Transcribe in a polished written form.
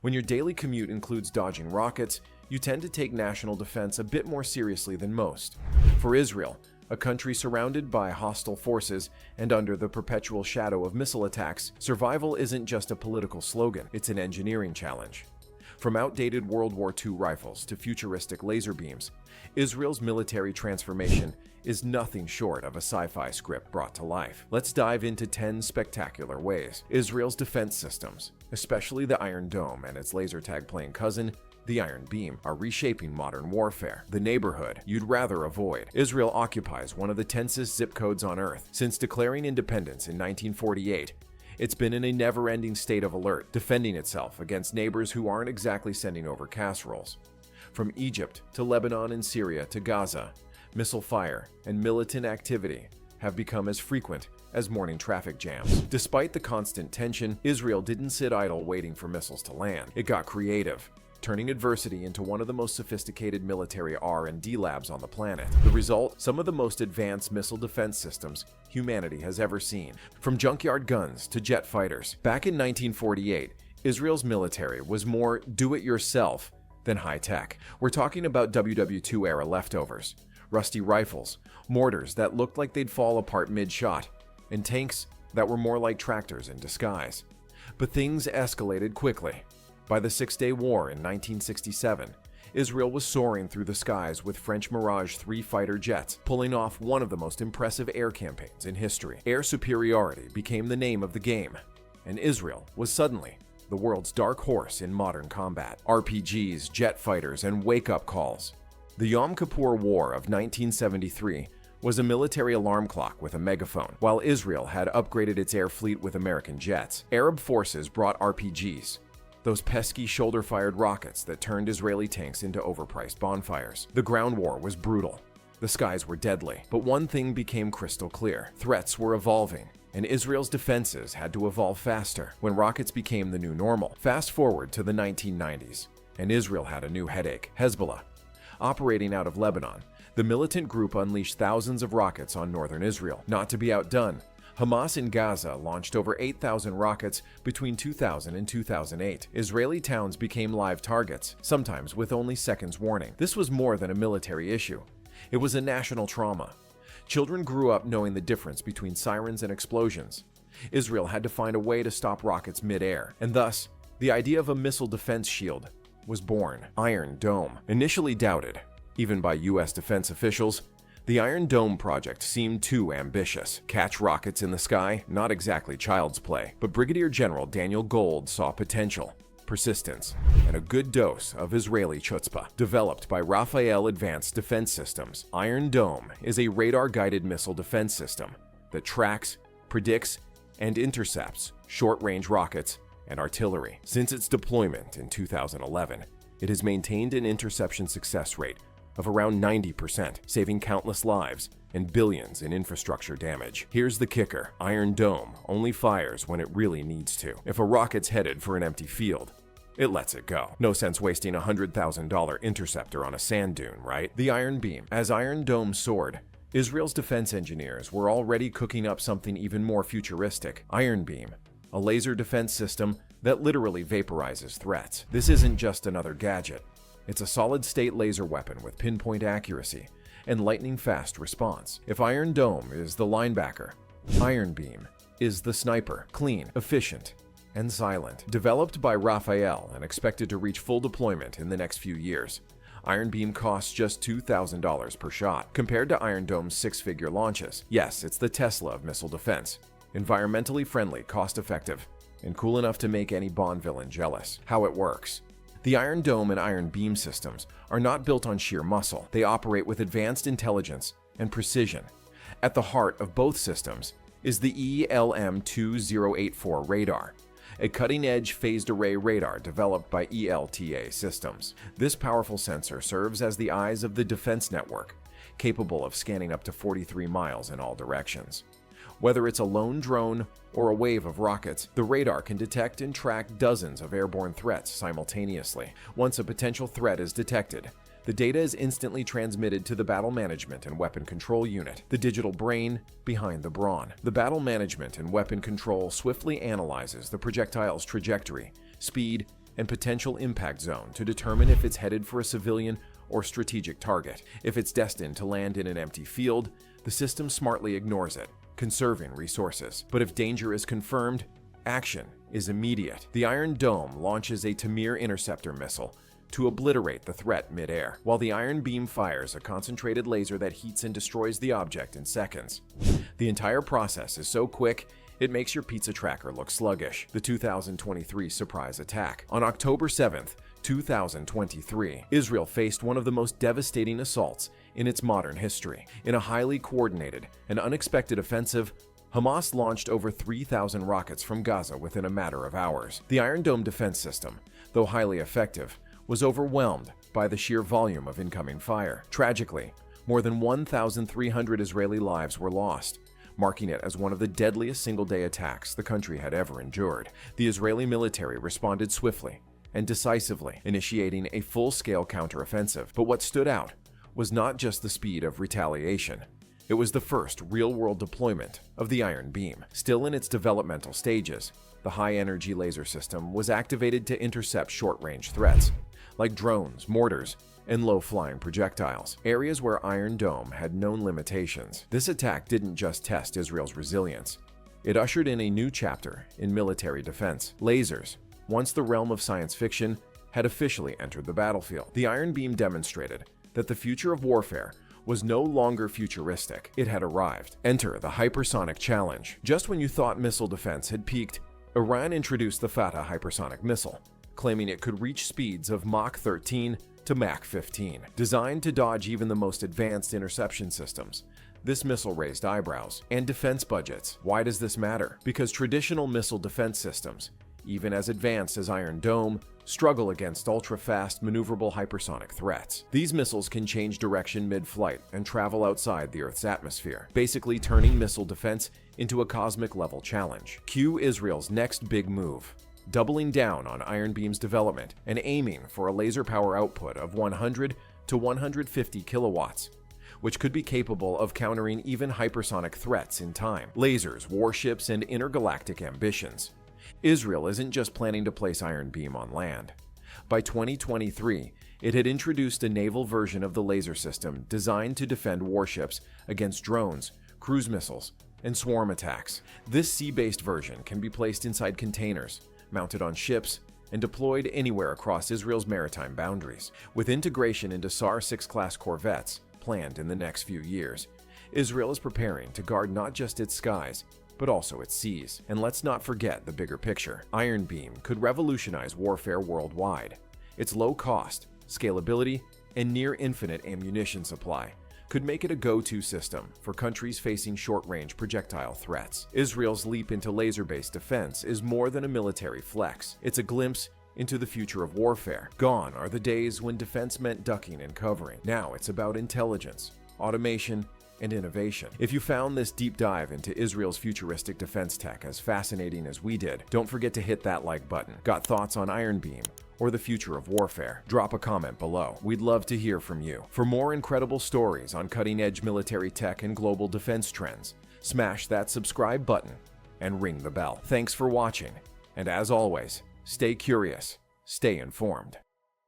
When your daily commute includes dodging rockets, you tend to take national defense a bit more seriously than most. For Israel, a country surrounded by hostile forces and under the perpetual shadow of missile attacks, survival isn't just a political slogan, it's an engineering challenge. From outdated World War II rifles to futuristic laser beams, Israel's military transformation is nothing short of a sci-fi script brought to life. Let's dive into 10 spectacular ways Israel's defense systems, especially the Iron Dome and its laser tag playing cousin, the Iron Beam, are reshaping modern warfare. The neighborhood you'd rather avoid. Israel occupies one of the tensest zip codes on Earth. Since declaring independence in 1948, it's been in a never-ending state of alert, defending itself against neighbors who aren't exactly sending over casseroles. From Egypt to Lebanon and Syria to Gaza, missile fire and militant activity have become as frequent as morning traffic jams. Despite the constant tension, Israel didn't sit idle waiting for missiles to land. It got creative, turning adversity into one of the most sophisticated military R&D labs on the planet. The result? Some of the most advanced missile defense systems humanity has ever seen. From junkyard guns to jet fighters. Back in 1948, Israel's military was more do-it-yourself than high-tech. We're talking about WWII era leftovers, rusty rifles, mortars that looked like they'd fall apart mid-shot, and tanks that were more like tractors in disguise. But things escalated quickly. By the Six-Day War in 1967, Israel was soaring through the skies with French Mirage 3 fighter jets, pulling off one of the most impressive air campaigns in history. Air superiority became the name of the game, and Israel was suddenly the world's dark horse in modern combat. RPGs, jet fighters, and wake-up calls. The Yom Kippur War of 1973 was a military alarm clock with a megaphone. While Israel had upgraded its air fleet with American jets, Arab forces brought RPGs, those pesky shoulder-fired rockets that turned Israeli tanks into overpriced bonfires. The ground war was brutal. The skies were deadly. But one thing became crystal clear. Threats were evolving, and Israel's defenses had to evolve faster. When rockets became the new normal. Fast forward to the 1990s, and Israel had a new headache: Hezbollah. Operating out of Lebanon, the militant group unleashed thousands of rockets on northern Israel. Not to be outdone, Hamas in Gaza launched over 8,000 rockets between 2000 and 2008. Israeli towns became live targets, sometimes with only seconds warning. This was more than a military issue. It was a national trauma. Children grew up knowing the difference between sirens and explosions. Israel had to find a way to stop rockets mid-air, and thus, the idea of a missile defense shield was born. Iron Dome. Initially doubted, even by U.S. defense officials, the Iron Dome project seemed too ambitious. Catch rockets in the sky? Not exactly child's play. But Brigadier General Daniel Gold saw potential, persistence, and a good dose of Israeli chutzpah. Developed by Rafael Advanced Defense Systems, Iron Dome is a radar-guided missile defense system that tracks, predicts, and intercepts short-range rockets and artillery. Since its deployment in 2011, it has maintained an interception success rate of around 90%, saving countless lives and billions in infrastructure damage. Here's the kicker: Iron Dome only fires when it really needs to. If a rocket's headed for an empty field, it lets it go. No sense wasting a $100,000 interceptor on a sand dune, right? The Iron Beam. As Iron Dome soared, Israel's defense engineers were already cooking up something even more futuristic: Iron Beam, a laser defense system that literally vaporizes threats. This isn't just another gadget. It's a solid-state laser weapon with pinpoint accuracy and lightning-fast response. If Iron Dome is the linebacker, Iron Beam is the sniper. Clean, efficient, and silent. Developed by Rafael and expected to reach full deployment in the next few years, Iron Beam costs just $2,000 per shot, compared to Iron Dome's six-figure launches. Yes, it's the Tesla of missile defense. Environmentally friendly, cost-effective, and cool enough to make any Bond villain jealous. How it works. The Iron Dome and Iron Beam systems are not built on sheer muscle. They operate with advanced intelligence and precision. At the heart of both systems is the ELM-2084 radar, a cutting-edge phased array radar developed by ELTA Systems. This powerful sensor serves as the eyes of the defense network, capable of scanning up to 43 miles in all directions. Whether it's a lone drone or a wave of rockets, the radar can detect and track dozens of airborne threats simultaneously. Once a potential threat is detected, the data is instantly transmitted to the Battle Management and Weapon Control Unit, the digital brain behind the brawn. The Battle Management and Weapon Control swiftly analyzes the projectile's trajectory, speed, and potential impact zone to determine if it's headed for a civilian or strategic target. If it's destined to land in an empty field, the system smartly ignores it, conserving resources. But if danger is confirmed, action is immediate. The Iron Dome launches a Tamir interceptor missile to obliterate the threat mid-air, while the Iron Beam fires a concentrated laser that heats and destroys the object in seconds. The entire process is so quick, it makes your pizza tracker look sluggish. The 2023 surprise attack. On October 7th, 2023, Israel faced one of the most devastating assaults in its modern history. In a highly coordinated and unexpected offensive, Hamas launched over 3,000 rockets from Gaza within a matter of hours. The Iron Dome defense system, though highly effective, was overwhelmed by the sheer volume of incoming fire. Tragically, more than 1,300 Israeli lives were lost, marking it as one of the deadliest single-day attacks the country had ever endured. The Israeli military responded swiftly and decisively, initiating a full-scale counteroffensive. But what stood out was not just the speed of retaliation. It was the first real-world deployment of the Iron Beam. Still in its developmental stages, the high-energy laser system was activated to intercept short-range threats, like drones, mortars, and low-flying projectiles, areas where Iron Dome had known limitations. This attack didn't just test Israel's resilience. It ushered in a new chapter in military defense. Lasers, once the realm of science fiction, had officially entered the battlefield. The Iron Beam demonstrated that the future of warfare was no longer futuristic. It had arrived. Enter the hypersonic challenge. Just when you thought missile defense had peaked, Iran introduced the Fatah hypersonic missile, claiming it could reach speeds of Mach 13 to Mach 15. Designed to dodge even the most advanced interception systems, this missile raised eyebrows. And defense budgets. Why does this matter? Because traditional missile defense systems, even as advanced as Iron Dome, struggle against ultra-fast, maneuverable hypersonic threats. These missiles can change direction mid-flight and travel outside the Earth's atmosphere, basically turning missile defense into a cosmic-level challenge. Cue Israel's next big move, doubling down on Iron Beam's development and aiming for a laser power output of 100 to 150 kilowatts, which could be capable of countering even hypersonic threats in time. Lasers, warships, and intergalactic ambitions. Israel isn't just planning to place Iron Beam on land. By 2023, it had introduced a naval version of the laser system designed to defend warships against drones, cruise missiles, and swarm attacks. This sea-based version can be placed inside containers, mounted on ships, and deployed anywhere across Israel's maritime boundaries. With integration into SAR 6-class corvettes planned in the next few years, Israel is preparing to guard not just its skies, but also its seas. And let's not forget the bigger picture. Iron Beam could revolutionize warfare worldwide. Its low cost, scalability, and near-infinite ammunition supply could make it a go-to system for countries facing short-range projectile threats. Israel's leap into laser-based defense is more than a military flex. It's a glimpse into the future of warfare. Gone are the days when defense meant ducking and covering. Now it's about intelligence, automation, and innovation. If you found this deep dive into Israel's futuristic defense tech as fascinating as we did, don't forget to hit that like button. Got thoughts on Iron Beam or the future of warfare? Drop a comment below. We'd love to hear from you. For more incredible stories on cutting-edge military tech and global defense trends, smash that subscribe button and ring the bell. Thanks for watching, and as always, stay curious, stay informed.